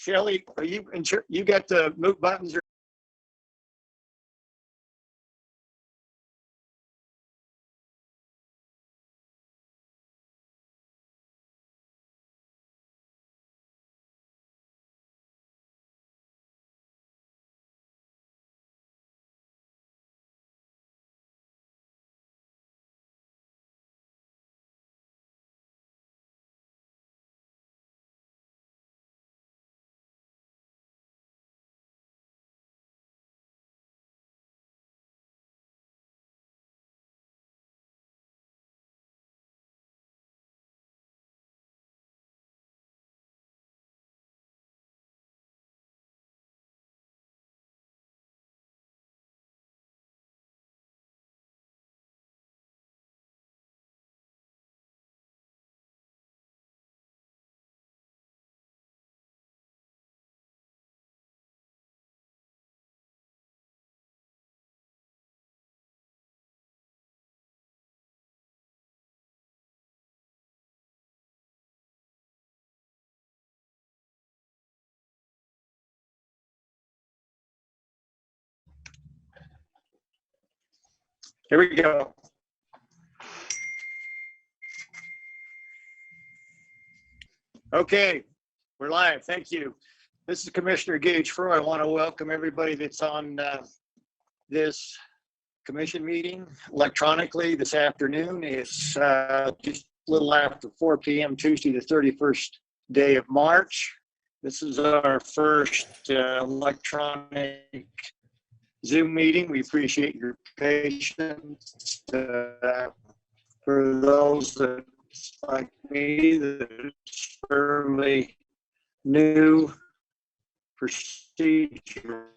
Shelley, are you you got the mute buttons? Here we go. Okay, we're live. Thank you. This is Commissioner Gage Froh. I want to welcome everybody that's on this commission meeting electronically this afternoon. It's just a little after 4 p.m. Tuesday, the 31st day of March. This is our first electronic Zoom meeting. We appreciate your patience. For those that, like me, that's fairly new procedure,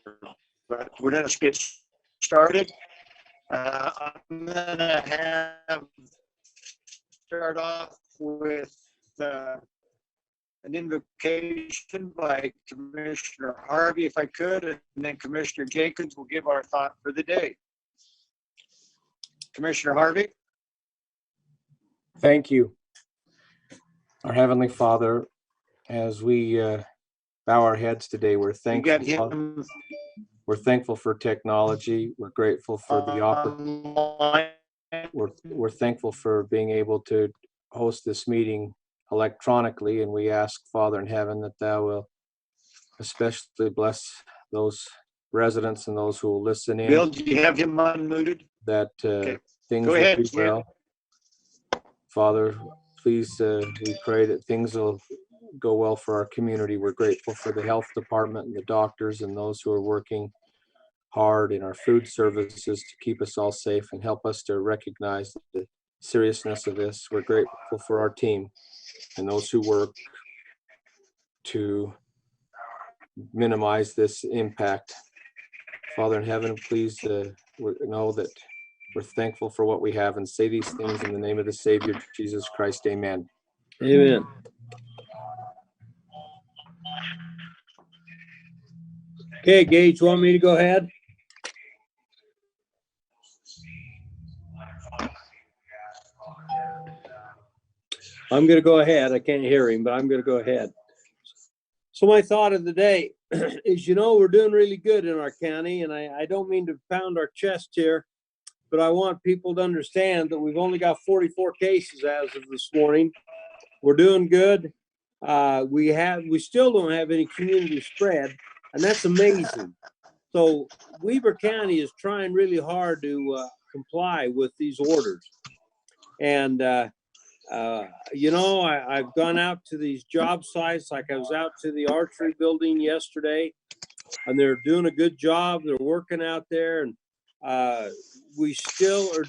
but we're going to get started. I'm going to start off with an invocation by Commissioner Harvey, if I could, and then Commissioner Jenkins will give our thought for the day. Commissioner Harvey. Thank you. Our Heavenly Father, as we bow our heads today, we're thankful. We're thankful for technology. We're grateful for the opportunity. We're thankful for being able to host this meeting electronically, and we ask, Father in heaven, that Thou will especially bless those residents and those who will listen in. Bill, do you have him unmuted? That okay. Things Go will ahead, be well. Father, please, we pray that things will go well for our community. We're grateful for the health department and the doctors and those who are working hard in our food services to keep us all safe and help us to recognize the seriousness of this. We're grateful for our team and those who work to minimize this impact. Father in heaven, please know that we're thankful for what we have and say these things in the name of the Savior, Jesus Christ. Amen. Amen. Okay, Gage, you want me to go ahead? I'm going to go ahead. I can't hear him, but I'm going to go ahead. So my thought of the day is, we're doing really good in our county, and I don't mean to pound our chest here, but I want people to understand that we've only got 44 cases as of this morning. We're doing good. We still don't have any community spread, and that's amazing. So Weber County is trying really hard to comply with these orders. And, I've gone out to these job sites, like I was out to the archery building yesterday, and they're doing a good job. They're working out there, and we still are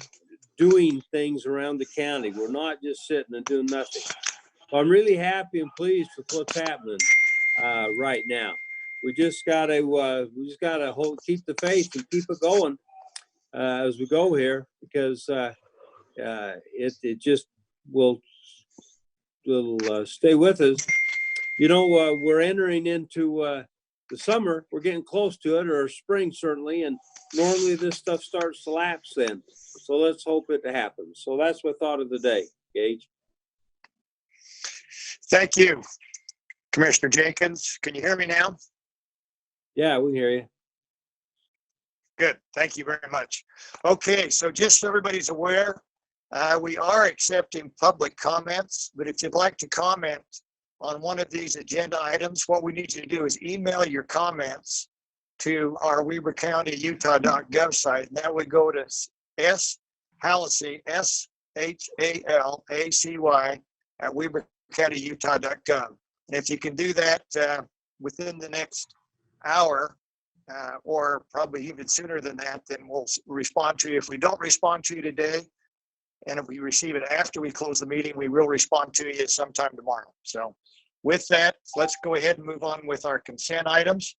doing things around the county. We're not just sitting and doing nothing. So I'm really happy and pleased with what's happening right now. We just gotta keep the faith and keep it going as we go here, because it just will stay with us. We're entering into the summer. We're getting close to it, or spring certainly, and normally this stuff starts to lapse then. So let's hope it happens. So that's my thought of the day, Gage. Thank you. Commissioner Jenkins, can you hear me now? Yeah, we can hear you. Good, thank you very much. Okay, so just so everybody's aware, we are accepting public comments, but if you'd like to comment on one of these agenda items, what we need you to do is email your comments to our Weber County, Utah.gov site, and that would go to Shalacy, SHALACY at Weber County, Utah.gov. And if you can do that within the next hour, or probably even sooner than that, then we'll respond to you. If we don't respond to you today, and if we receive it after we close the meeting, we will respond to you sometime tomorrow. So with that, let's go ahead and move on with our consent items.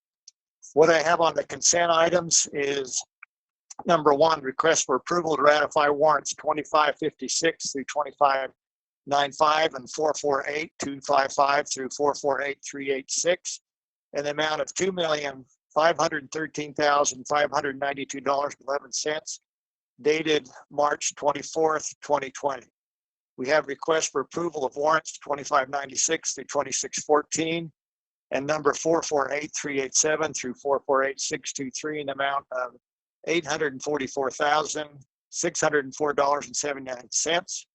What I have on the consent items is number 1, request for approval to ratify warrants 2556 through 2595 and 448255 through 448386 in the amount of $2,513,592.11 dated March 24th, 2020. We have requests for approval of warrants 2596 through 2614 and number 448387 through 448623 in the amount of $844,604.79.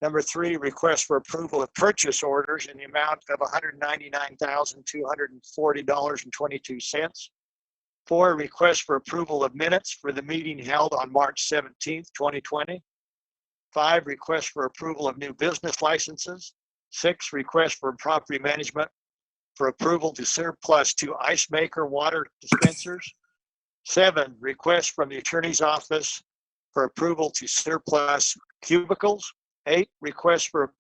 Number 3, request for approval of purchase orders in the amount of $199,240.22. 4, request for approval of minutes for the meeting held on March 17th, 2020. 5, request for approval of new business licenses. 6, request for property management for approval to surplus 2 ice maker water dispensers. 7, request from the attorney's office for approval to surplus cubicles. 8, request for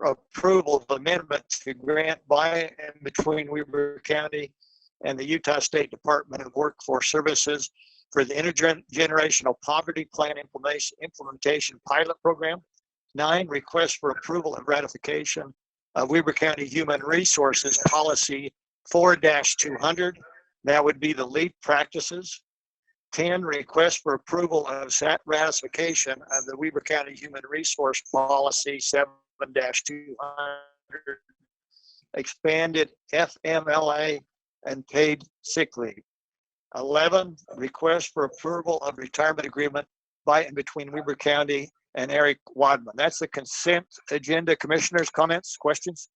approval of amendment to grant by and between Weber County and the Utah State Department of Workforce Services for the Intergenerational Poverty Plan Implementation Pilot Program. 9, request for approval and ratification of Weber County Human Resources Policy 4-200. That would be the lead practices. 10, request for approval of ratification of the Weber County Human Resource Policy 7-200, expanded FMLA and paid sick leave. 11, request for approval of retirement agreement by and between Weber County and Eric Wadman. That's the consent agenda. Commissioners, comments, questions?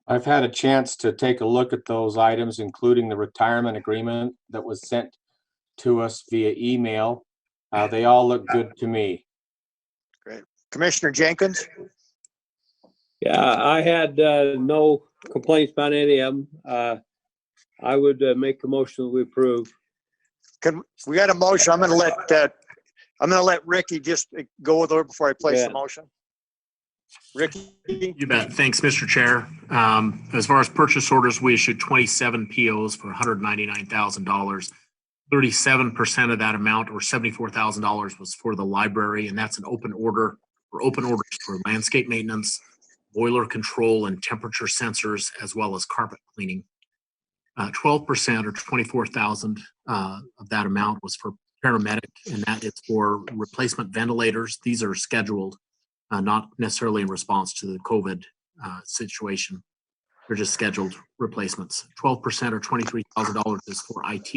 I've had a chance to take a look at those items, including the retirement agreement that was sent to us via email. They all look good to me. Great. Commissioner Jenkins? Yeah, I had no complaints about any of them. I would make a motion that we approve. We got a motion. I'm going to let Ricky just go with it before I place the motion. Ricky? You bet. Thanks, Mr. Chair. As far as purchase orders, we issued 27 POs for $199,000. 37% of that amount, or $74,000, was for the library, and that's an open order or open orders for landscape maintenance, boiler control, and temperature sensors, as well as carpet cleaning. 12%, or $24,000 of that amount, was for paramedic, and that is for replacement ventilators. These are scheduled, not necessarily in response to the COVID situation. They're just scheduled replacements. 12%, or $23,000, is for IT,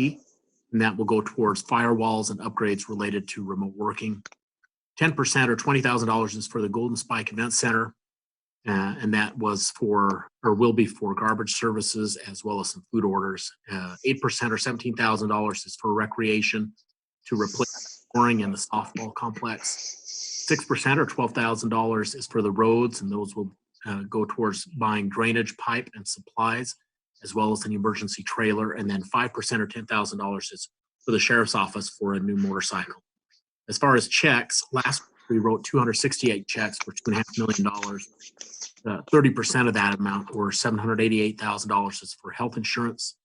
and that will go towards firewalls and upgrades related to remote working. 10%, or $20,000, is for the Golden Spike Event Center, and that was for, or will be for, garbage services as well as some food orders. 8%, or $17,000, is for recreation to replace flooring in the softball complex. 6%, or $12,000, is for the roads, and those will go towards buying drainage pipe and supplies, as well as an emergency trailer. And then 5%, or $10,000, is for the sheriff's office for a new motorcycle. As far as checks, last we wrote 268 checks for $2.5 million. 30% of that amount, or $788,000, is for health insurance.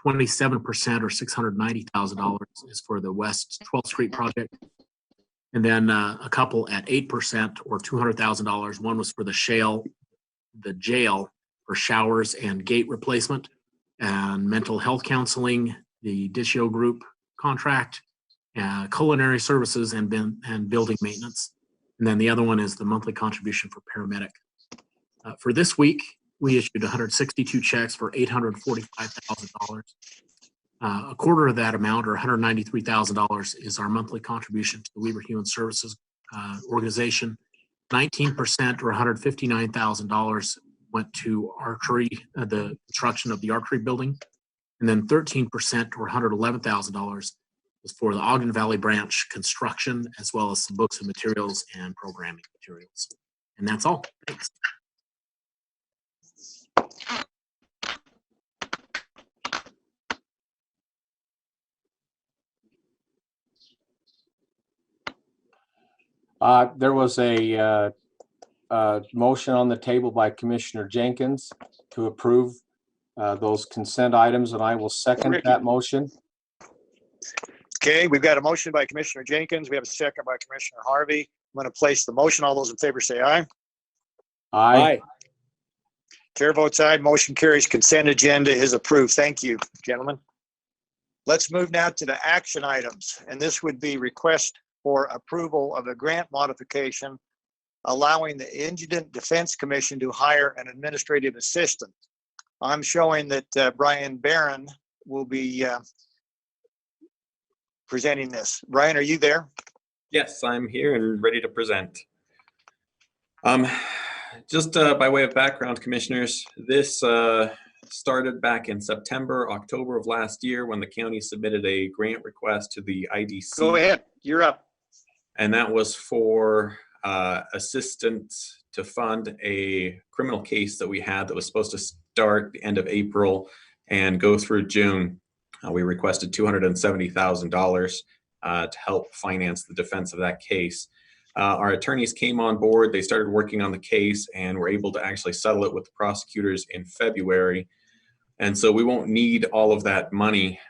27%, or $690,000, is for the West 12th Street project. And then a couple at 8%, or $200,000. One was for the jail for showers and gate replacement, and mental health counseling, the Ditio Group contract, culinary services, and building maintenance. And then the other one is the monthly contribution for paramedic. For this week, we issued 162 checks for $845,000. A quarter of that amount, or $193,000, is our monthly contribution to the Weber Human Services organization. 19%, or $159,000, went to archery, the construction of the archery building. And then 13%, or $111,000, was for the Ogden Valley branch construction, as well as some books and materials and programming materials. And that's all. Thanks. There was a motion on the table by Commissioner Jenkins to approve those consent items, and I will second Ricky. that motion. Okay, we've got a motion by Commissioner Jenkins. We have a second by Commissioner Harvey. I'm going to place the motion. All those in favor say aye. Aye. Chair votes aye. Motion carries. Consent agenda is approved. Thank you, gentlemen. Let's move now to the action items, and this would be request for approval of a grant modification allowing the Indigent Defense Commission to hire an administrative assistant. I'm showing that Brian Barron will be presenting this. Brian, are you there? Yes, I'm here and ready to present. Just by way of background, commissioners, this started back in September, October of last year when the county submitted a grant request to the IDC. Go ahead. You're up. And that was for assistance to fund a criminal case that we had that was supposed to start the end of April and go through June. We requested $270,000 to help finance the defense of that case. Our attorneys came on board, they started working on the case, and were able to actually settle it with the prosecutors in February. And so we won't need all of that money.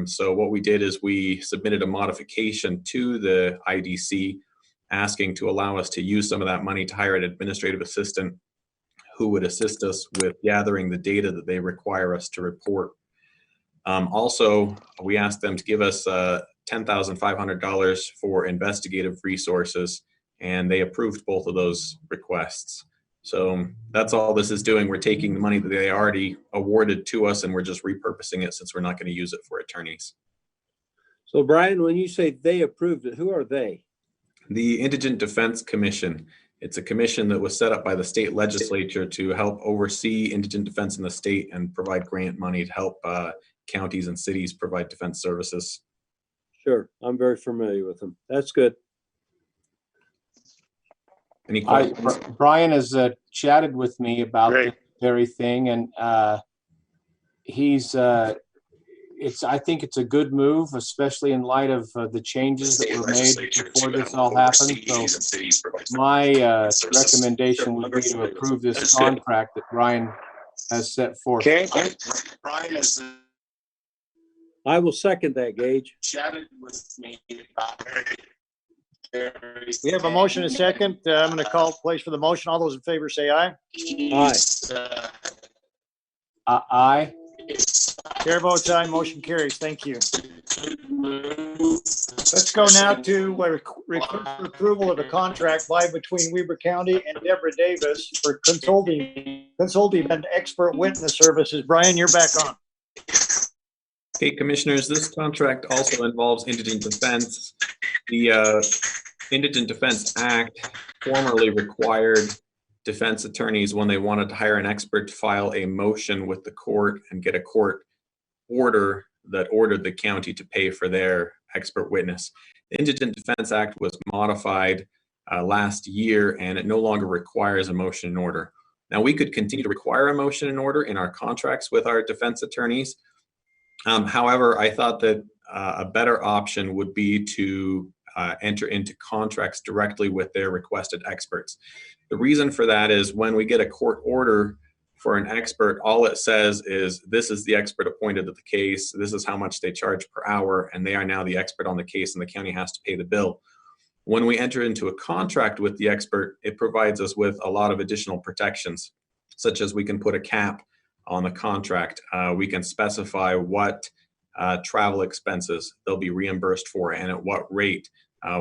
So what we did is we submitted a modification to the IDC asking to allow us to use some of that money to hire an administrative assistant who would assist us with gathering the data that they require us to report. Also, we asked them to give us $10,500 for investigative resources, and they approved both of those requests. So that's all this is doing. We're taking the money that they already awarded to us, and we're just repurposing it since we're not going to use it for attorneys. So Brian, when you say they approved it, who are they? The Indigent Defense Commission. It's a commission that was set up by the state legislature to help oversee indigent defense in the state and provide grant money to help counties and cities provide defense services. Sure, I'm very familiar with them. That's good. Any questions? Brian has chatted with me about Great. this very thing, and I think it's a good move, especially in light of the changes that were made before this all happened. So my recommendation would be to approve this contract that Brian has set forth. Okay. Brian has I will second that, Gage. chatted with me about We have a motion and a second. I'm going to call place for the motion. All those in favor say aye. Aye. Chair votes aye. Motion carries. Thank you. Let's go now to request for approval of a contract by between Weber County and Deborah Davis for consulting and expert witness services. Brian, you're back on. Okay, commissioners, this contract also involves indigent defense. The Indigent Defense Act formerly required defense attorneys, when they wanted to hire an expert, to file a motion with the court and get a court order that ordered the county to pay for their expert witness. The Indigent Defense Act was modified last year, and it no longer requires a motion in order. Now, we could continue to require a motion in order in our contracts with our defense attorneys. However, I thought that a better option would be to enter into contracts directly with their requested experts. The reason for that is when we get a court order for an expert, all it says is this is the expert appointed to the case, this is how much they charge per hour, and they are now the expert on the case and the county has to pay the bill. When we enter into a contract with the expert, it provides us with a lot of additional protections, such as we can put a cap on the contract. We can specify what travel expenses they'll be reimbursed for and at what rate.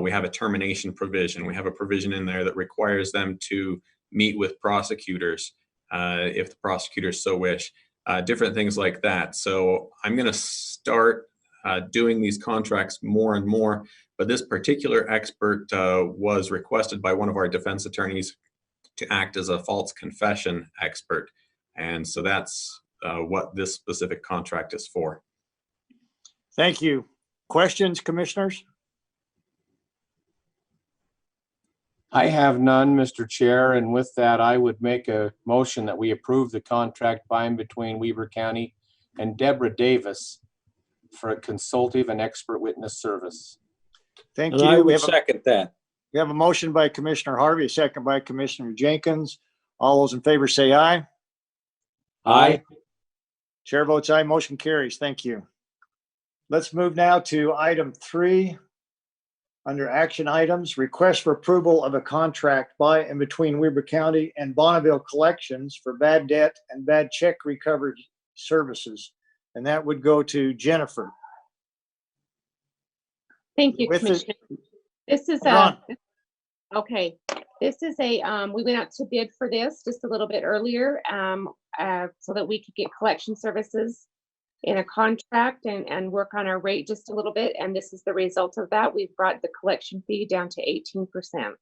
We have a termination provision. We have a provision in there that requires them to meet with prosecutors. if the prosecutors so wish, different things like that. So I'm going to start doing these contracts more and more. But this particular expert was requested by one of our defense attorneys to act as a false confession expert. And so that's what this specific contract is for. Thank you. Questions, commissioners? I have none, Mr. Chair, and with that, I would make a motion that we approve the contract by and between Weber County and Deborah Davis for a consultative and expert witness service. Thank And I you. We would have, second that. we have a motion by Commissioner Harvey, a second by Commissioner Jenkins. All those in favor say aye. Aye. Chair votes aye, motion carries. Thank you. Let's move now to item 3. Under action items, request for approval of a contract by and between Weber County and Bonneville Collections for bad debt and bad check recovery services. And that would go to Jennifer. Thank you, With it- Commissioner. This is Hold a, okay, this is a, we went out to bid for this just a little bit earlier, so that we could get collection services in a contract and work on our rate just a little bit. And this is the result of that. We've brought the collection fee down to 18%.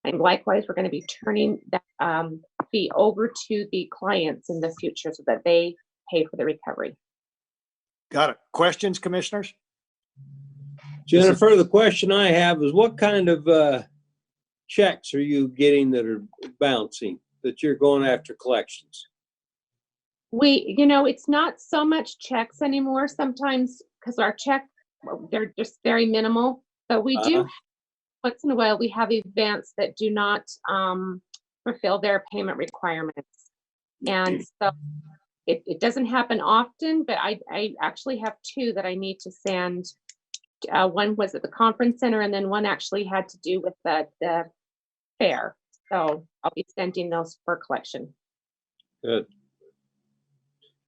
And likewise, we're going to be turning that fee over to the clients in the future so that they pay for the recovery. Got it. Questions, commissioners? Jennifer, the question I have is what kind of checks are you getting that are bouncing, that you're going after collections? It's not so much checks anymore sometimes because our check, they're just very minimal, but we do, once in a while, we have events that do not fulfill their payment requirements. And so it doesn't happen often, but I actually have 2 that I need to send. One was at the conference center and then one actually had to do with the fair. So I'll be sending those for collection. Good.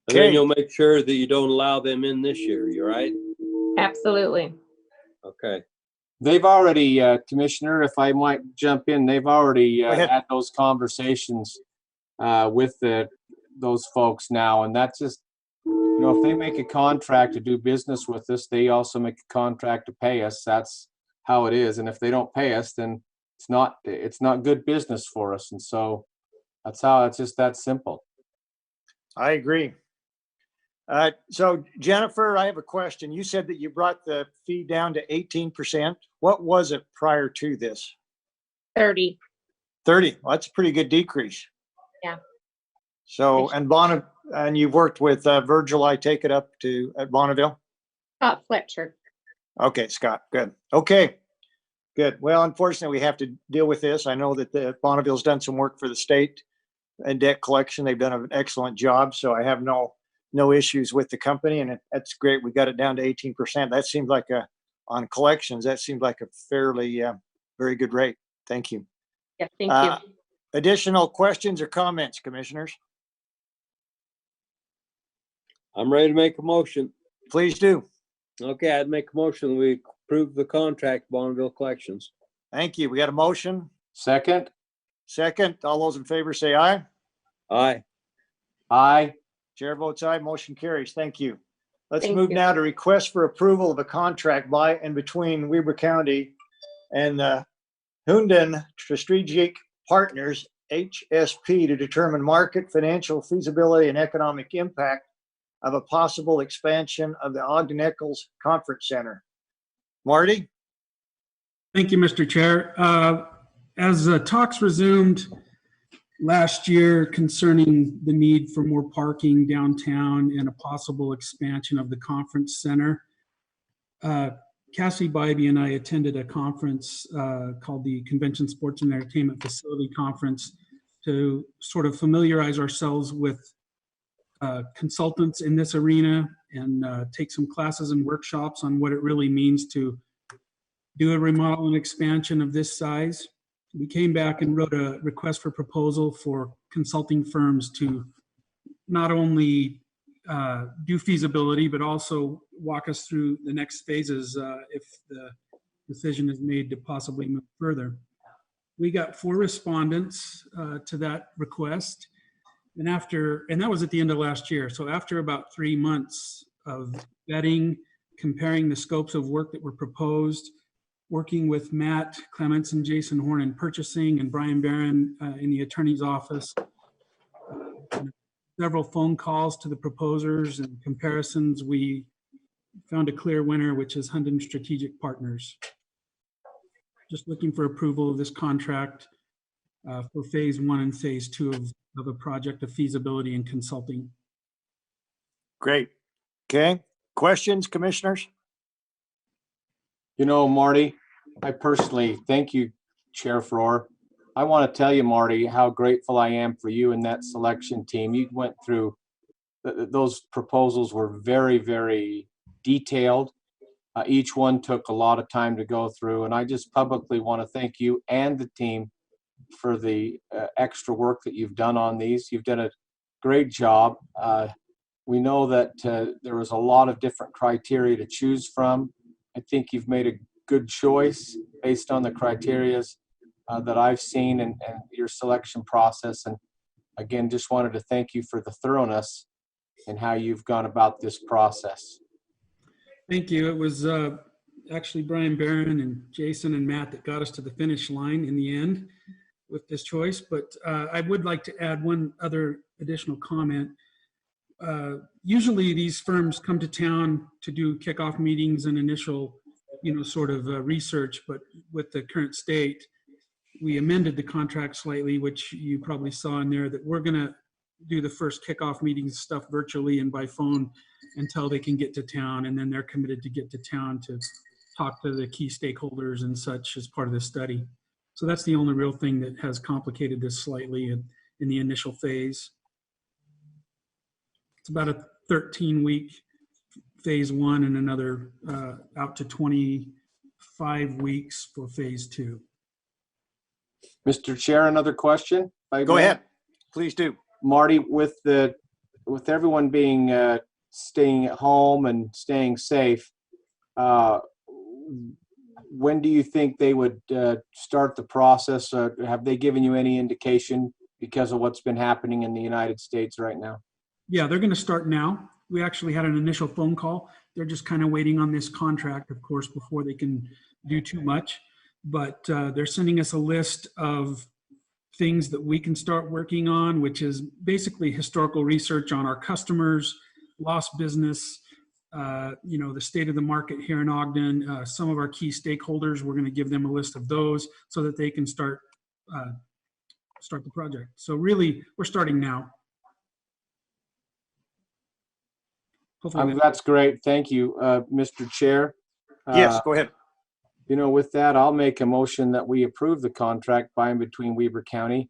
And Okay. then you'll make sure that you don't allow them in this year, you right? Absolutely. Okay. They've already, Commissioner, if I might jump in, they've already Go ahead. had those conversations with those folks now. And that's just, if they make a contract to do business with us, they also make a contract to pay us. That's how it is. And if they don't pay us, then it's not good business for us. And so that's how, it's just that simple. I agree. So Jennifer, I have a question. You said that you brought the fee down to 18%. What was it prior to this? 30. 30. Well, that's a pretty good decrease. Yeah. So, and you've worked with Virgil, I take it up to at Bonneville? Scott Fletcher. Okay, Scott, good. Okay, good. Well, unfortunately, we have to deal with this. I know that the Bonneville's done some work for the state and debt collection. They've done an excellent job, so I have no issues with the company, and that's great. We got it down to 18%. That seems like on collections, that seems like a fairly, very good rate. Thank you. Yeah, thank you. Additional questions or comments, commissioners? I'm ready to make a motion. Please do. Okay, I'd make a motion. We approve the contract, Bonneville Collections. Thank you. We got a motion. Second? Second, all those in favor say aye. Aye. Aye. Chair votes aye, motion carries. Thank you. Let's Thank move you. now to request for approval of a contract by and between Weber County and Hunden Strategic Partners, HSP, to determine market, financial feasibility, and economic impact of a possible expansion of the Ogden Eccles Conference Center. Marty? Thank you, Mr. Chair. As talks resumed last year concerning the need for more parking downtown and a possible expansion of the conference center, Cassie Bybee and I attended a conference called the Convention Sports and Entertainment Facility Conference to sort of familiarize ourselves with consultants in this arena and take some classes and workshops on what it really means to do a remodel and expansion of this size. We came back and wrote a request for proposal for consulting firms to not only do feasibility, but also walk us through the next phases if the decision is made to possibly move further. We got 4 respondents to that request. And that was at the end of last year. So after about 3 months of vetting, comparing the scopes of work that were proposed, working with Matt Clements and Jason Horn in purchasing and Brian Barron in the attorney's office, several phone calls to the proposers and comparisons, we found a clear winner, which is Hunden Strategic Partners. Just looking for approval of this contract for phase 1 and phase 2 of a project of feasibility and consulting. Great. Okay. Questions, commissioners? You know, Marty, I personally thank you, Chair Frohr. I want to tell you, Marty, how grateful I am for you and that selection team. You went through, those proposals were very, very detailed. Each one took a lot of time to go through, and I just publicly want to thank you and the team for the extra work that you've done on these. You've done a great job. We know that there was a lot of different criteria to choose from. I think you've made a good choice based on the criterias that I've seen and your selection process. And again, just wanted to thank you for the thoroughness and how you've gone about this process. Thank you. It was actually Brian Barron and Jason and Matt that got us to the finish line in the end with this choice. But I would like to add one other additional comment. Usually these firms come to town to do kickoff meetings and initial, sort of research, but with the current state, we amended the contract slightly, which you probably saw in there, that we're going to do the first kickoff meetings stuff virtually and by phone until they can get to town. And then they're committed to get to town to talk to the key stakeholders and such as part of the study. So that's the only real thing that has complicated this slightly in the initial phase. It's about a 13-week phase 1 and another out to 25 weeks for phase 2. Mr. Chair, another question? Go ahead. Please do. Marty, with everyone being staying at home and staying safe, when do you think they would start the process? Have they given you any indication because of what's been happening in the United States right now? Yeah, they're going to start now. We actually had an initial phone call. They're just kind of waiting on this contract, of course, before they can do too much. But they're sending us a list of things that we can start working on, which is basically historical research on our customers, lost business, the state of the market here in Ogden, some of our key stakeholders. We're going to give them a list of those so that they can start the project. So really, we're starting now. That's great. Thank you, Mr. Chair. Yes, go ahead. With that, I'll make a motion that we approve the contract by and between Weber County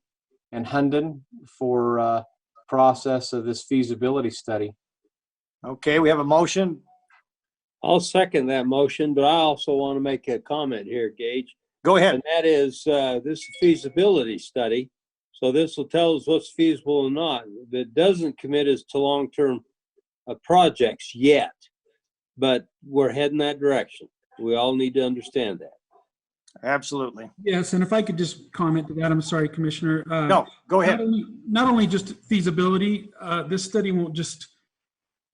and Hunden for process of this feasibility study. Okay, we have a motion. I'll second that motion, but I also want to make a comment here, Gage. Go ahead. And that is, this is a feasibility study. So this will tell us what's feasible or not. That doesn't commit us to long-term projects yet, but we're heading that direction. We all need to understand that. Absolutely. Yes, and if I could just comment to that, I'm sorry, Commissioner. No, go ahead. Not only just feasibility, this study won't just,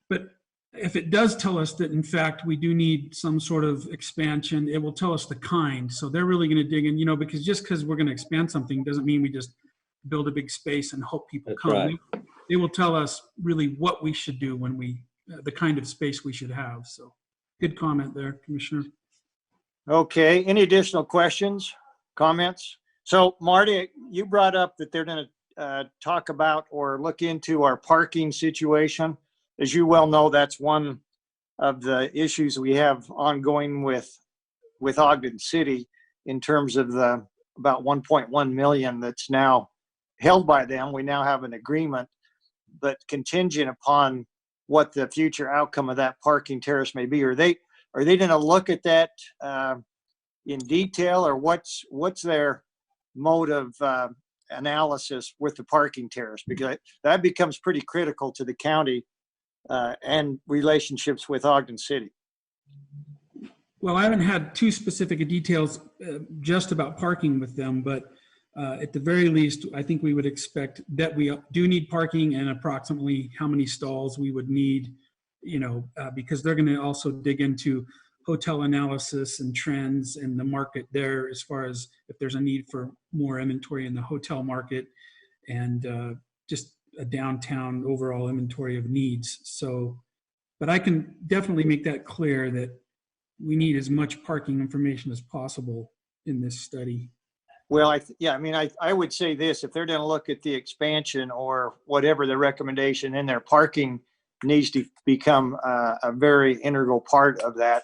but if it does tell us that in fact we do need some sort of expansion, it will tell us the kind. So they're really going to dig in, because just because we're going to expand something doesn't mean we just build a big space and hope people come. Right. They will tell us really what we should do when the kind of space we should have. So good comment there, Commissioner. Okay, any additional questions, comments? So Marty, you brought up that they're going to talk about or look into our parking situation. As you well know, that's one of the issues we have ongoing with Ogden City in terms of the about 1.1 million that's now held by them. We now have an agreement, but contingent upon what the future outcome of that parking terrace may be. Are they going to look at that in detail, or what's their mode of analysis with the parking terrace? Because that becomes pretty critical to the county and relationships with Ogden City. Well, I haven't had too specific details just about parking with them, but At the very least, I think we would expect that we do need parking and approximately how many stalls we would need, because they're going to also dig into hotel analysis and trends and the market there as far as if there's a need for more inventory in the hotel market and just a downtown overall inventory of needs. So, but I can definitely make that clear that we need as much parking information as possible in this study. Well, I would say this, if they're going to look at the expansion or whatever the recommendation in their parking needs to become a very integral part of that.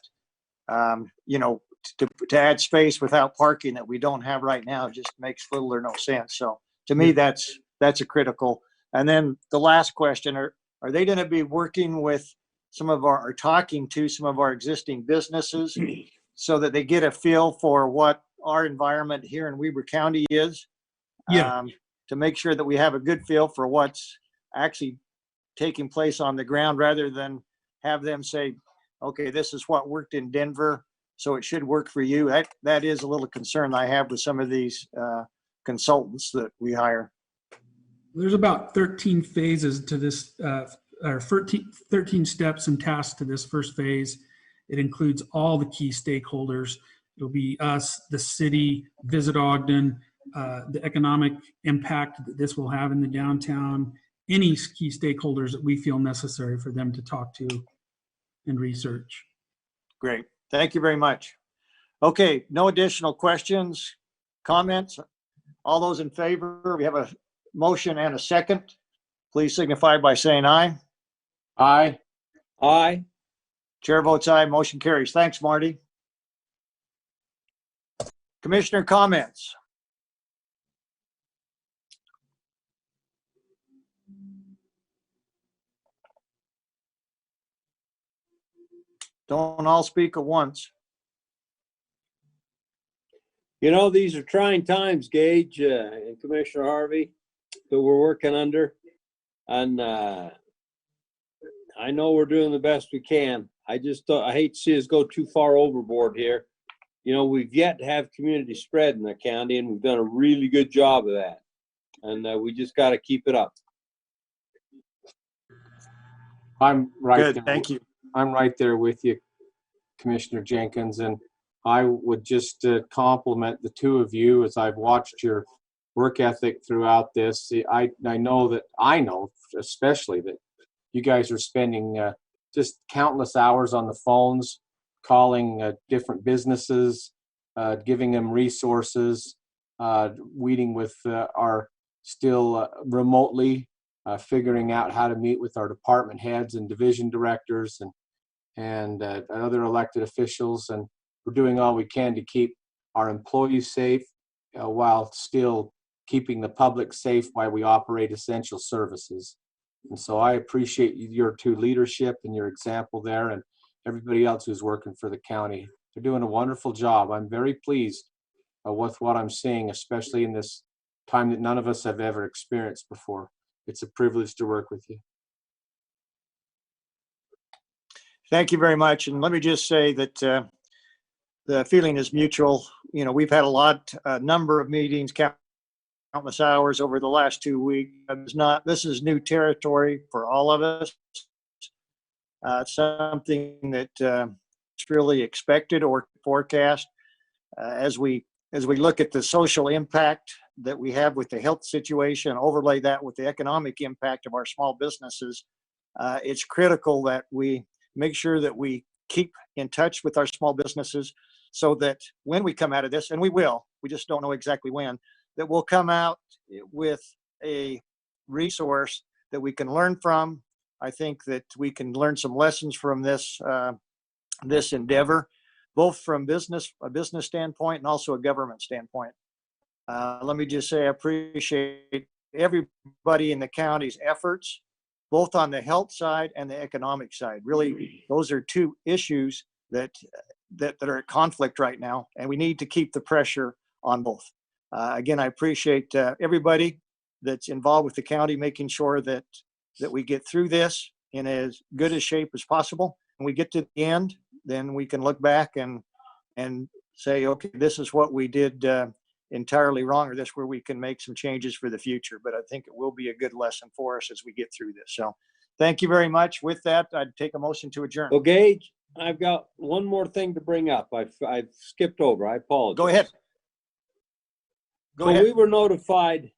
To add space without parking that we don't have right now just makes little or no sense. So to me, that's a critical. And then the last question, are they going to be working with or talking to some of our existing businesses so that they get a feel for what our environment here in Weber County is? Yeah. To make sure that we have a good feel for what's actually taking place on the ground, rather than have them say, okay, this is what worked in Denver, so it should work for you. That is a little concern I have with some of these consultants that we hire. There's about 13 phases to this, or 13 steps and tasks to this first phase. It includes all the key stakeholders. It'll be us, the city, Visit Ogden, the economic impact that this will have in the downtown, any key stakeholders that we feel necessary for them to talk to and research. Great. Thank you very much. Okay, no additional questions, comments? All those in favor, we have a motion and a second. Please signify by saying aye. Aye. Aye. Chair votes aye, motion carries. Thanks, Marty. Commissioner comments? Don't all speak at once. These are trying times, Gage and Commissioner Harvey, that we're working under. And I know we're doing the best we can. I hate to see us go too far overboard here. We've yet to have community spread in the county, and we've done a really good job of that. And we just got to keep it up. I'm right Good, there. thank you. I'm right there with you, Commissioner Jenkins, and I would just compliment the two of you as I've watched your work ethic throughout this. I know especially that you guys are spending just countless hours on the phones, calling different businesses, giving them resources, meeting with our still remotely, figuring out how to meet with our department heads and division directors and other elected officials. And we're doing all we can to keep our employees safe while still keeping the public safe while we operate essential services. And so I appreciate your two leadership and your example there, and everybody else who's working for the county. They're doing a wonderful job. I'm very pleased with what I'm seeing, especially in this time that none of us have ever experienced before. It's a privilege to work with you. Thank you very much. And let me just say that the feeling is mutual. We've had a number of meetings, countless hours over the last 2 weeks. This is new territory for all of us. Something that is really expected or forecast as we look at the social impact that we have with the health situation, overlay that with the economic impact of our small businesses. It's critical that we make sure that we keep in touch with our small businesses so that when we come out of this, and we will, we just don't know exactly when, that we'll come out with a resource that we can learn from. I think that we can learn some lessons from this endeavor, both from a business standpoint and also a government standpoint. Let me just say I appreciate everybody in the county's efforts, both on the health side and the economic side. Really, those are two issues that are at conflict right now, and we need to keep the pressure on both. Again, I appreciate everybody that's involved with the county, making sure that we get through this in as good a shape as possible. When we get to the end, then we can look back and say, okay, this is what we did entirely wrong or this where we can make some changes for the future. But I think it will be a good lesson for us as we get through this. So thank you very much. With that, I'd take a motion to adjourn. Well, Gage, I've got one more thing to bring up. I've skipped over. I apologize. Go ahead. Go So ahead. we were notified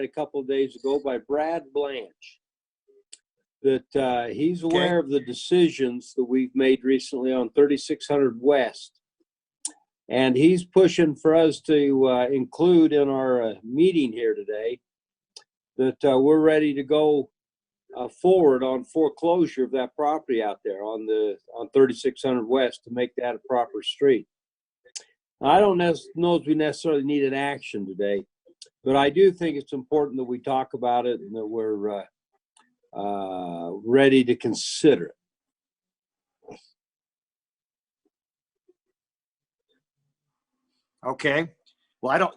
a couple of days ago by Brad Blanche that he's aware of the decisions that we've made recently on 3600 West. And he's pushing for us to include in our meeting here today that we're ready to go forward on foreclosure of that property out there on 3600 West to make that a proper street. I don't know if we necessarily need an action today, but I do think it's important that we talk about it and that we're ready to consider it. Okay. Well,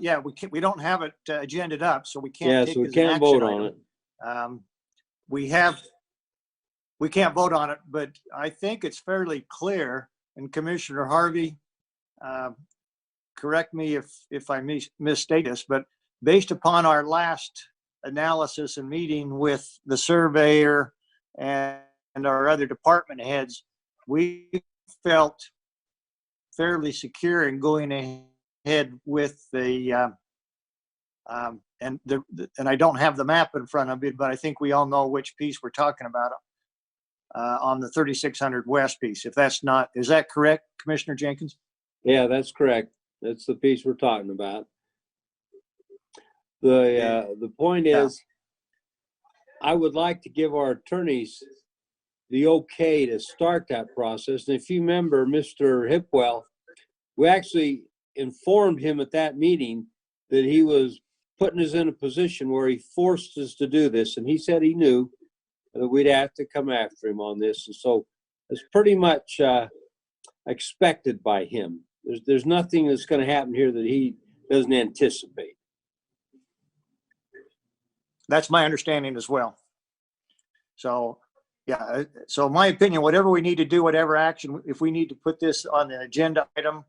we don't have it agended up, so we can't. Yeah, take so we it as an can't action vote on item. it. We can't vote on it, but I think it's fairly clear, and Commissioner Harvey, correct me if I misstate this, but based upon our last analysis and meeting with the surveyor and our other department heads, we felt fairly secure in going ahead with the and I don't have the map in front of me, but I think we all know which piece we're talking about on the 3600 West piece. Is that correct, Commissioner Jenkins? Yeah, that's correct. That's the piece we're talking about. The point is, I would like to give our attorneys the okay to start that process. And if you remember, Mr. Hipwell, we actually informed him at that meeting that he was putting us in a position where he forced us to do this. And he said he knew that we'd have to come after him on this. And so it's pretty much expected by him. There's nothing that's going to happen here that he doesn't anticipate. That's my understanding as well. So, yeah, so my opinion, whatever we need to do, whatever action, if we need to put this on an agenda item,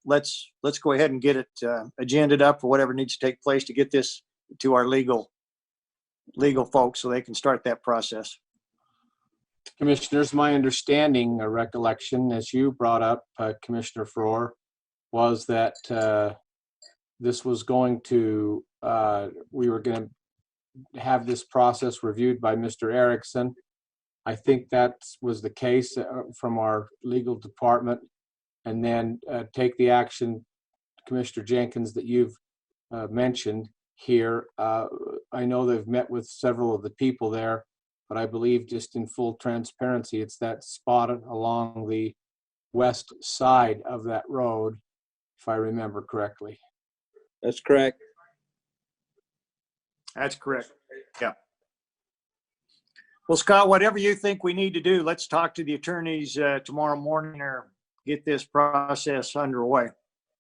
let's go ahead and get it agended up for whatever needs to take place to get this to our legal folks so they can start that process. Commissioners, my understanding, a recollection, as you brought up, Commissioner Faure, was that this was going to, we were going to have this process reviewed by Mr. Erickson. I think that was the case from our legal department, and then take the action, Commissioner Jenkins, that you've mentioned here. I know they've met with several of the people there, but I believe, just in full transparency, it's that spot along the west side of that road, if I remember correctly. That's correct. That's correct. Yeah. Well, Scott, whatever you think we need to do, let's talk to the attorneys tomorrow morning or get this process underway.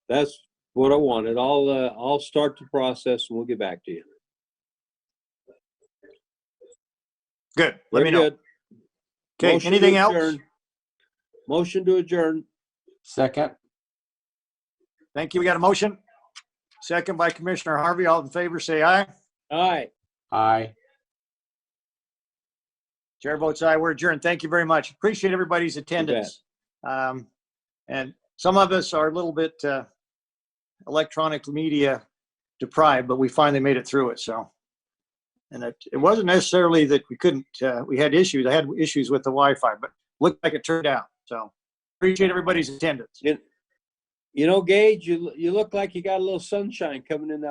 That's what I wanted. I'll start the process and we'll get back to you. Good. Let me know. Very good. Okay, Motion anything to else? adjourn. Motion to adjourn. Second. Thank you. We got a motion. Second by Commissioner Harvey. All in favor, say aye. Aye. Aye. Chair votes aye. We're adjourned. Thank you very much. Appreciate everybody's attendance. And some of us are a little bit electronic media deprived, but we finally made it through it. So, and it wasn't necessarily that we couldn't, we had issues. I had issues with the Wi-Fi, but looked like it turned out. So appreciate everybody's attendance. You know, Gage, you look like you got a little sunshine coming in that